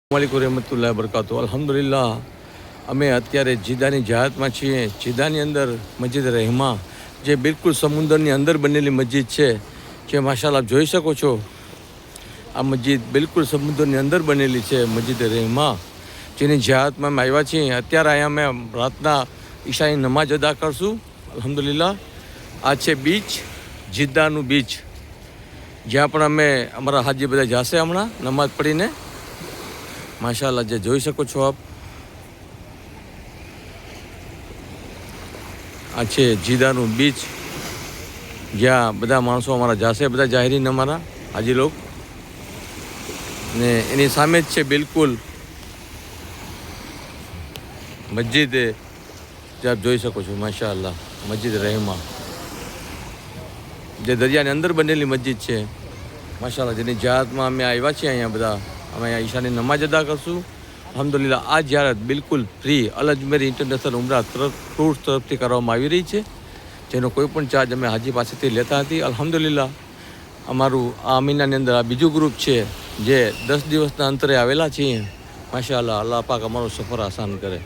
વાલેકુમ રહેમતુલ્લાહ બરકાતુ. અલ્હમ્દુલિલ્લાહ અમે અત્યારે જીદાની જહાતમાં છીએ. જીદાની અંદર મસ્જિદ રહેમા જે બિલકુલ સમુદ્રની અંદર બનેલી મસ્જિદ છે, જે માશાલ્લાહ જોઈ શકો છો. આ મસ્જિદ બિલકુલ સમુદ્રની અંદર બનેલી છે, મસ્જિદ રહેમા, જેની જહાતમાં અમે આવ્યા છીએ. અત્યારે અહીંયા અમે રાતના ઈશાની નમાજ અદા કરશું. અલ્હમ્દુલિલ્લાહ આ છે બીચ, જીદ્દાનું બીચ, જ્યાં પણ અમે અમારા હાજી બધા જશે હમણાં નમાજ પડીને. માશાલ્લાહ જે જોઈ શકો છો આપ, આ છે જીદાનું બીચ, જ્યાં બધા માણસો અમારા જશે, બધા જાહેરીન અમારા હાજી લોક. ને એની સામે જ છે બિલકુલ મસ્જિદ, જે આપ જોઈ શકો છો. માશાલ્લાહ મસ્જિદ રહેમા, જે દરિયાની અંદર બનેલી મસ્જિદ છે. માશાલ્લાહ જેની જહાતમાં અમે આવ્યા છીએ. અહીંયા બધા અમે અહીંયા ઈશાની નમાજ અદા કરશું. અલ્હમ્દુલિલ્લાહ આ જિયારત બિલકુલ ફ્રી અલ અજમેર ઇન્ટરનેશનલ ઉમરા ટૂર્સ તરફથી કરવામાં આવી રહી છે, જેનો કોઈ પણ ચાર્જ અમે હાજી પાસેથી લેતા નથી. અલ્હમ્દુલિલ્લાહ અમારું આ મહિનાની અંદર આ બીજું ગ્રુપ છે, જે 10 દિવસના અંતરે આવેલા છીએ. માશાલ્લાહ અલ્લાહ પાક અમારો સફર આસાન કરે.